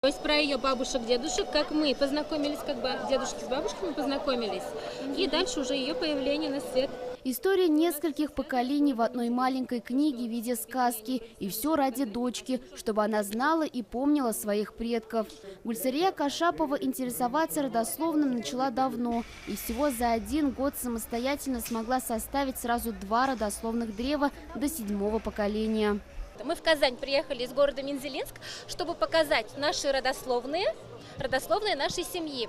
То есть про ее бабушек, дедушек, как мы познакомились, как бы дедушки с бабушками познакомились, и дальше уже ее появление на свет. История нескольких поколений в одной маленькой книге в виде сказки. И все ради дочки, чтобы она знала и помнила своих предков. Гульсария Кашапова интересоваться родословным начала давно. И всего за 1 год самостоятельно смогла составить сразу 2 родословных древа до 7-го поколения. Мы в Казань приехали из города Мензелинск, чтобы показать наши родословные нашей семьи.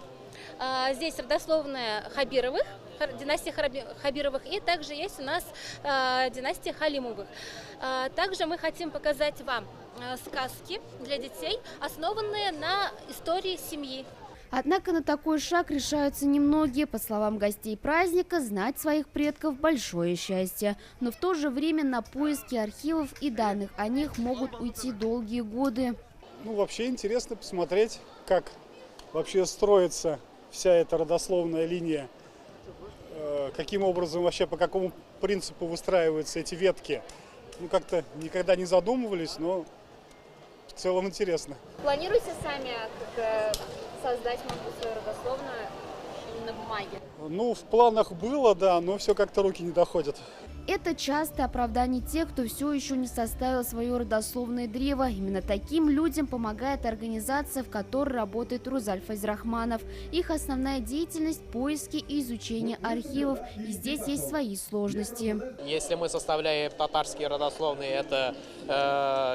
Здесь родословная Хабировых, династия Хабировых, и также есть у нас династия Халимовых. Также мы хотим показать вам сказки для детей, основанные на истории семьи. Однако на такой шаг решаются немногие. По словам гостей праздника, знать своих предков – большое счастье. Но в то же время на поиски архивов и данных о них могут уйти долгие годы. Вообще интересно посмотреть, как вообще строится вся эта родословная линия, каким образом вообще, по какому принципу выстраиваются эти ветки. Как-то никогда не задумывались, но в целом интересно. Планируете сами создать, может быть, свою родословную на бумаге? В планах было, да, но все как-то руки не доходят. Это часто оправдание тех, кто все еще не составил свое родословное древо. Именно таким людям помогает организация, в которой работает Рузаль Файзрахманов. Их основная деятельность – поиски и изучение архивов. И здесь есть свои сложности. Если мы составляем татарские родословные, это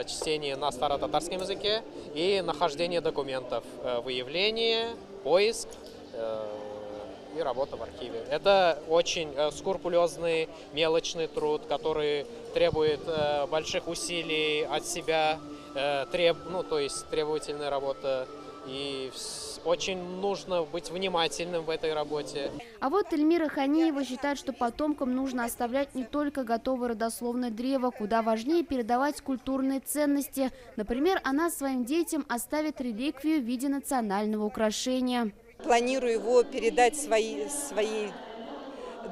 чтение на старотатарском языке и нахождение документов, выявление, поиск и работа в архиве. Это очень скрупулезный, мелочный труд, который требует больших усилий от себя, то есть требовательная работа. И очень нужно быть внимательным в этой работе. А вот Эльмира Ханиева считает, что потомкам нужно оставлять не только готовое родословное древо, куда важнее передавать культурные ценности. Например, она своим детям оставит реликвию в виде национального украшения. Планирую его передать своей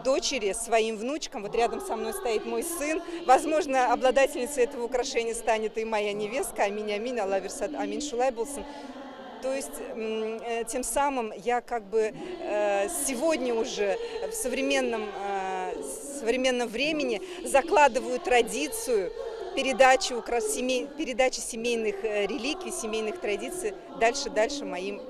дочери, своим внучкам. Вот рядом со мной стоит мой сын. Возможно, обладательницей этого украшения станет и моя невестка Аминь Амин, Алла версат Амин Шулайбулсын. То есть, тем самым я сегодня уже в современном времени закладываю традицию передачи семейных реликвий, семейных традиций дальше моим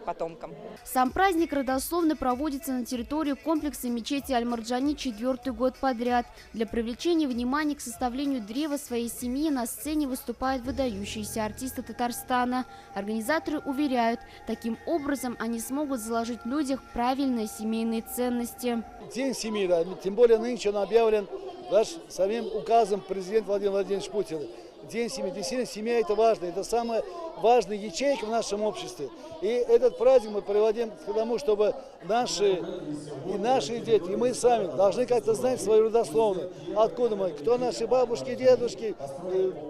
потомкам. Сам праздник родословный проводится на территории комплекса мечети Аль-Марджани 4-й год подряд. Для привлечения внимания к составлению древа своей семьи на сцене выступают выдающиеся артисты Татарстана. Организаторы уверяют, таким образом они смогут заложить в людях правильные семейные ценности. День семьи, да, тем более нынче он объявлен даже самим указом президента Владимира Владимировича Путина. День семьи. Действительно, семья – это важно. Это самая важная ячейка в нашем обществе. И этот праздник мы проводим к тому, чтобы наши дети, и мы сами должны как-то знать свою родословную. Откуда мы, кто наши бабушки, дедушки,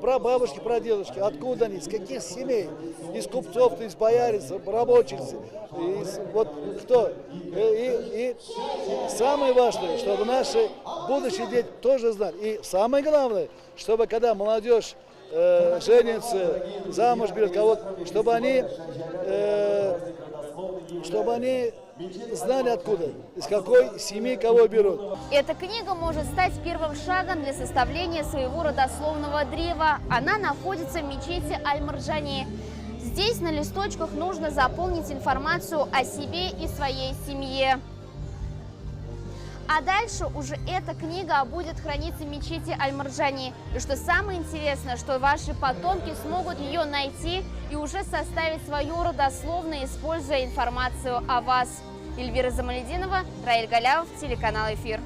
прабабушки, прадедушки, откуда они, из каких семей, из купцов, из боярин, рабочих, кто. И самое важное, чтобы наши будущие дети тоже знали. И самое главное, чтобы когда молодежь женятся, замуж берет кого-то, чтобы они знали откуда, из какой семьи кого берут. Эта книга может стать первым шагом для составления своего родословного древа. Она находится в мечети Аль-Марджани. Здесь на листочках нужно заполнить информацию о себе и своей семье. А дальше уже эта книга будет храниться в мечети Аль-Марджани. И что самое интересное, что ваши потомки смогут ее найти и уже составить свою родословную, используя информацию о вас. Эльвира Замалединова, Раиль Галяов, телеканал «Эфир».